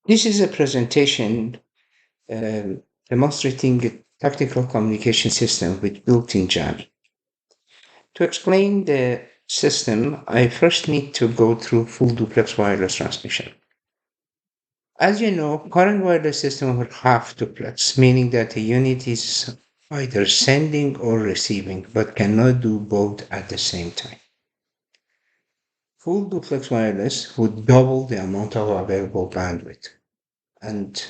This is a presentation demonstrating a tactical communication system with built-in jamming. To explain the system, I first need to go through full duplex wireless transmission. As you know, current wireless systems are half duplex, meaning that a unit is either sending or receiving, but cannot do both at the same time. Full duplex wireless would double the amount of available bandwidth, and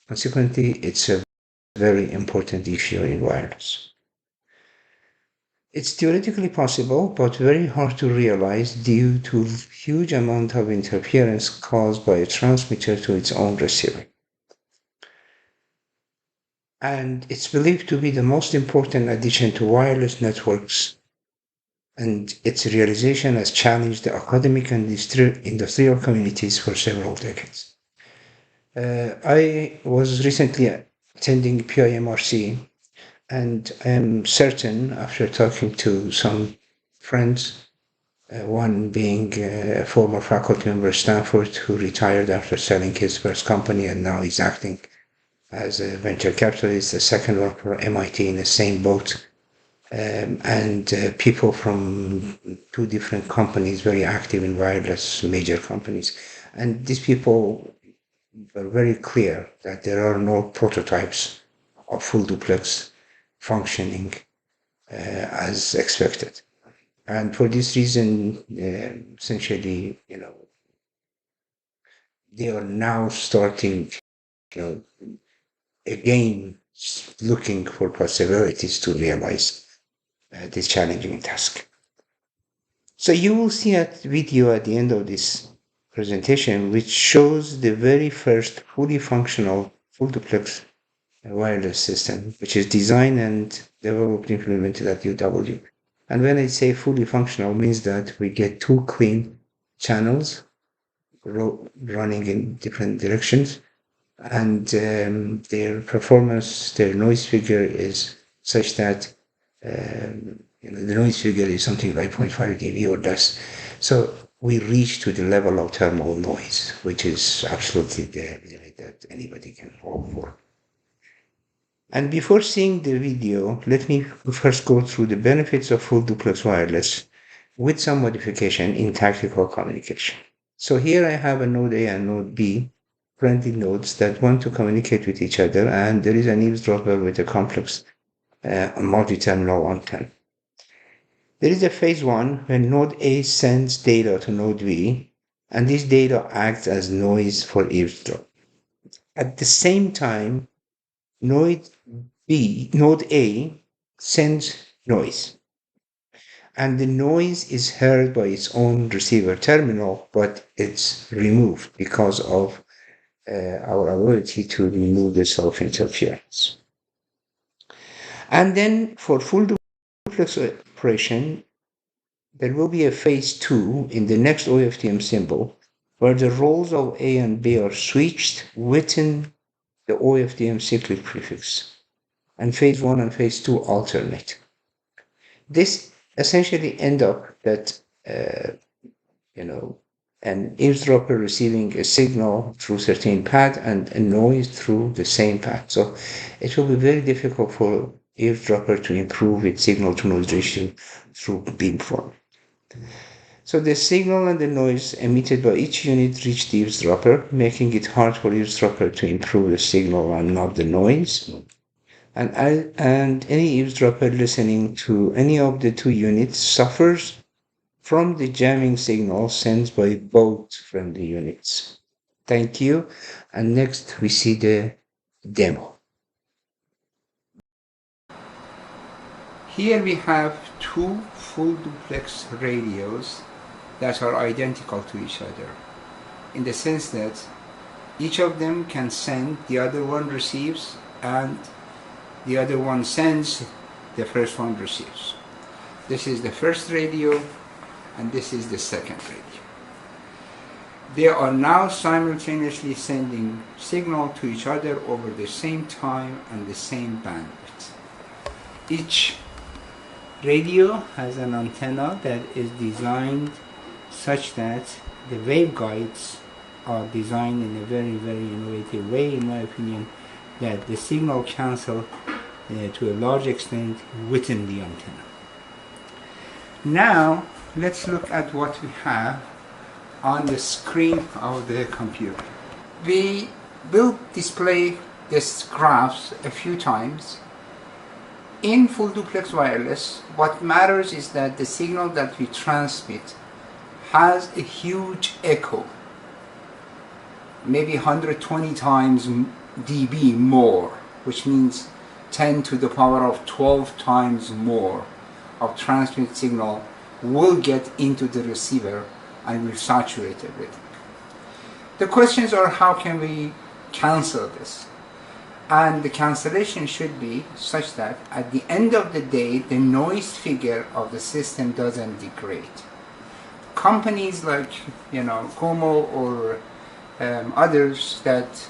consequently, it's a very important issue in wireless. It's theoretically possible, but very hard to realize due to huge amount of interference caused by a transmitter to its own receiver. And it's believed to be the most important addition to wireless networks, and its realization has challenged the academic and industrial communities for several decades. I was recently attending PIMRC, and I am certain, after talking to some friends, one being a former faculty member at Stanford who retired after selling his first company and now is acting as a venture capitalist, the second one for MIT in the same boat, and people from two different companies very active in wireless major companies. And these people were very clear that there are no prototypes of full duplex functioning as expected. And for this reason, essentially, they are now starting, you know, again, looking for possibilities to realize this challenging task. So you will see a video at the end of this presentation, which shows the very first fully functional full duplex wireless system, which is designed and developed and implemented at UW. And when I say fully functional, means that we get two clean channels running in different directions, and their performance, their noise figure is such that the noise figure is something like 0.5 dB or less. So we reach to the level of thermal noise, which is absolutely the limit that anybody can hope for. And before seeing the video, let me first go through the benefits of full duplex wireless with some modification in tactical communication. So here I have a node A and node B, friendly nodes that want to communicate with each other, and there is an eavesdropper with a complex multi-terminal antenna. There is a phase one when node A sends data to node B, and this data acts as noise for eavesdrop. At the same time, node A sends noise, and the noise is heard by its own receiver terminal, but it's removed because of our ability to remove the self-interference. And then for full duplex operation, there will be a phase two in the next OFDM symbol, where the roles of A and B are switched within the OFDM cyclic prefix, and phase one and phase two alternate. This essentially end up that an eavesdropper receiving a signal through certain path and a noise through the same path. So it will be very difficult for eavesdropper to improve its signal to noise ratio through beamforming. So the signal and the noise emitted by each unit reach the eavesdropper, making it hard for eavesdropper to improve the signal and not the noise. And any eavesdropper listening to any of the two units suffers from the jamming signal sent by both friendly units. Thank you. And next we see the demo. Here we have two full duplex radios that are identical to each other, in the sense that each of them can send, the other one receives, and the other one sends, the first one receives. This is the first radio, and this is the second radio. They are now simultaneously sending signal to each other over the same time and the same bandwidth. Each radio has an antenna that is designed such that the waveguides are designed in a very, very innovative way, in my opinion, that the signal cancel to a large extent within the antenna. Now, let's look at what we have on the screen of the computer. We will display these graphs a few times. In full duplex wireless, what matters is that the signal that we transmit has a huge echo, maybe 120 times dB more, which means 10 to the power of 12 times more of transmit signal will get into the receiver and will saturate everything. The questions are, how can we cancel this? And the cancellation should be such that at the end of the day, the noise figure of the system doesn't degrade. Companies like, Como or others that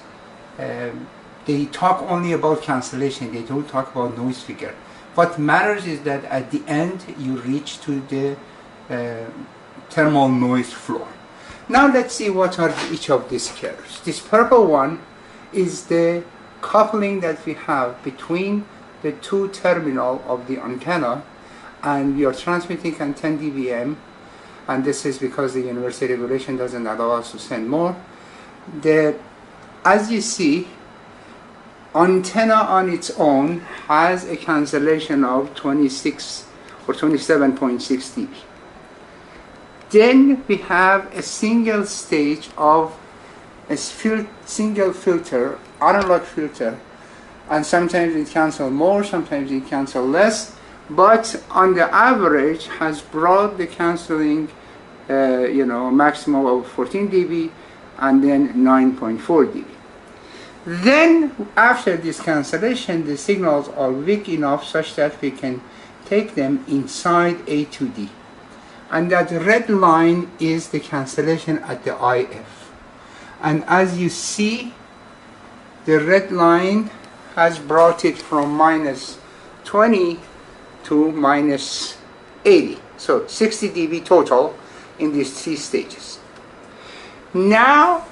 they talk only about cancellation, they don't talk about noise figure. What matters is that at the end you reach to the thermal noise floor. Now let's see what are each of these curves. This purple one is the coupling that we have between the two terminals of the antenna, and we are transmitting at 10 dBm, and this is because the university regulation doesn't allow us to send more. As you see, antenna on its own has a cancellation of 26 or 27.6 dB. Then we have a single stage of a single filter, analog filter, and sometimes it cancels more, sometimes it cancels less, but on the average has brought the canceling maximum of 14 dB and then 9.4 dB. Then after this cancellation, the signals are weak enough such that we can take them inside A2D. And that red line is the cancellation at the IF. And as you see, the red line has brought it from minus 20 to minus 80. So 60 dB total in these three stages. Now,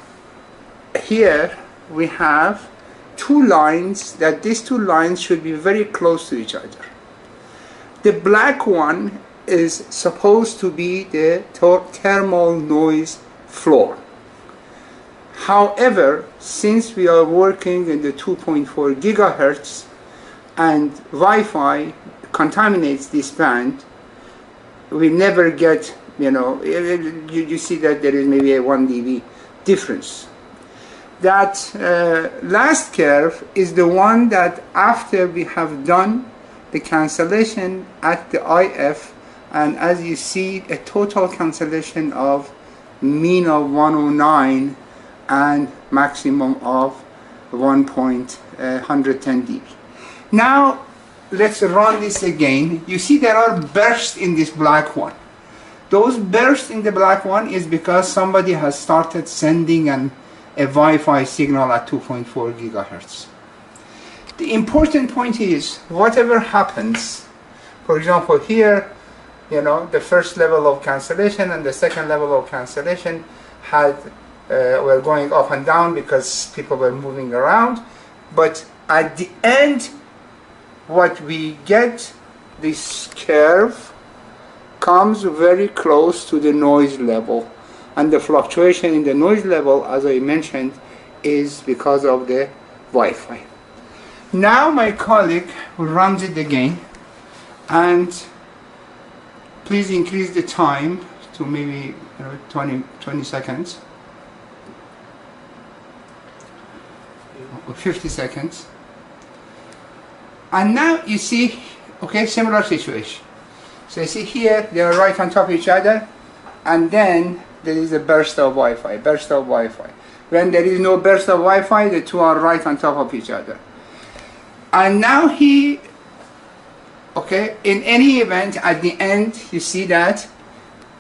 here we have two lines, that these two lines should be very close to each other. The black one is supposed to be the thermal noise floor. However, since we are working in the 2.4 gigahertz and Wi-Fi contaminates this band, we never get, you see that there is maybe a 1 dB difference. That last curve is the one that after we have done the cancellation at the IF, and as you see, a total cancellation of mean of 109 and maximum of 1.110 dB. Now let's run this again. You see there are bursts in this black one. Those bursts in the black one is because somebody has started sending a Wi-Fi signal at 2.4 gigahertz. The important point is, whatever happens, for example here, the first level of cancellation and the second level of cancellation were going up and down because people were moving around, but at the end what we get, this curve comes very close to the noise level, and the fluctuation in the noise level, as I mentioned, is because of the Wi-Fi. Now my colleague runs it again, and please increase the time to maybe 20 seconds or 50 seconds. And now you see, similar situation. So you see here, they are right on top of each other, and then there is a burst of Wi-Fi, When there is no burst of Wi-Fi, the two are right on top of each other. And now in any event, at the end, you see that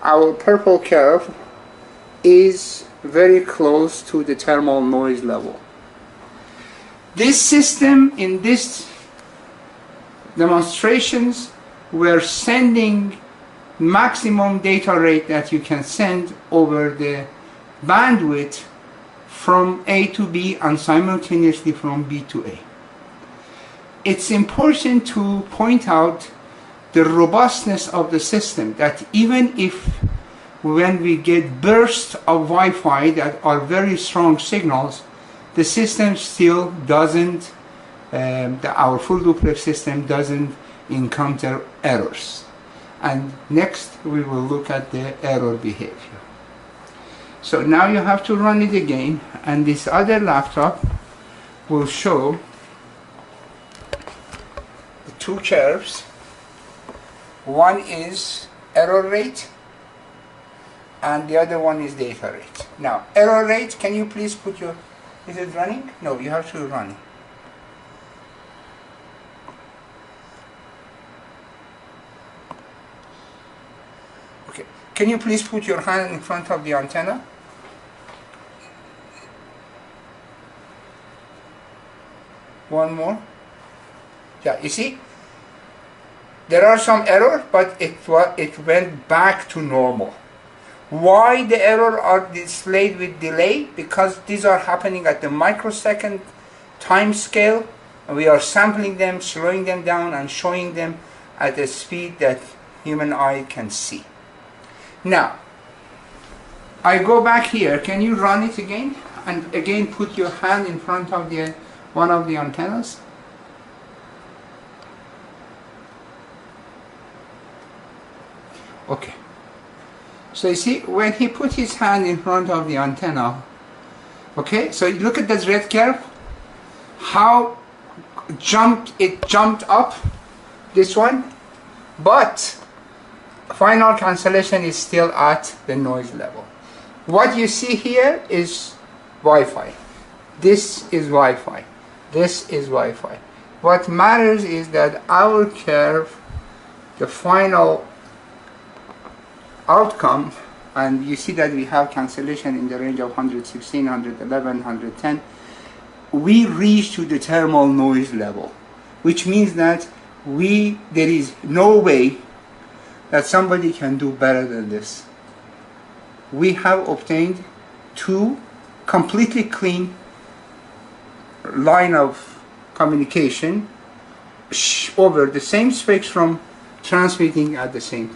our purple curve is very close to the thermal noise level. This system, in this demonstrations, we're sending maximum data rate that you can send over the bandwidth from A to B and simultaneously from B to A. It's important to point out the robustness of the system, that even if when we get bursts of Wi-Fi that are very strong signals, the system still doesn't, our full duplex system doesn't encounter errors. And next we will look at the error behavior. So now you have to run it again, and this other laptop will show the two curves. One is error rate and the other one is data rate. Now, error rate, can you please put your, is it running? No, you have to run it. Okay, can you please put your hand in front of the antenna? One more. Yeah, you see? There are some errors, but it went back to normal. Why the errors are displayed with delay? Because these are happening at the microsecond time scale, and we are sampling them, slowing them down, and showing them at a speed that human eye can see. Now, I go back here. Can you run it again? And again, put your hand in front of the one of the antennas. Okay. So you see, when he put his hand in front of the antenna, okay, so you look at that red curve, how it jumped up, this one, but final cancellation is still at the noise level. What you see here is Wi-Fi. This is Wi-Fi. This is Wi-Fi. What matters is that our curve, the final outcome, and you see that we have cancellation in the range of 116, 111, 110, we reach to the thermal noise level, which means that there is no way that somebody can do better than this. We have obtained two completely clean line of communication over the same spectrum, transmitting at the same time.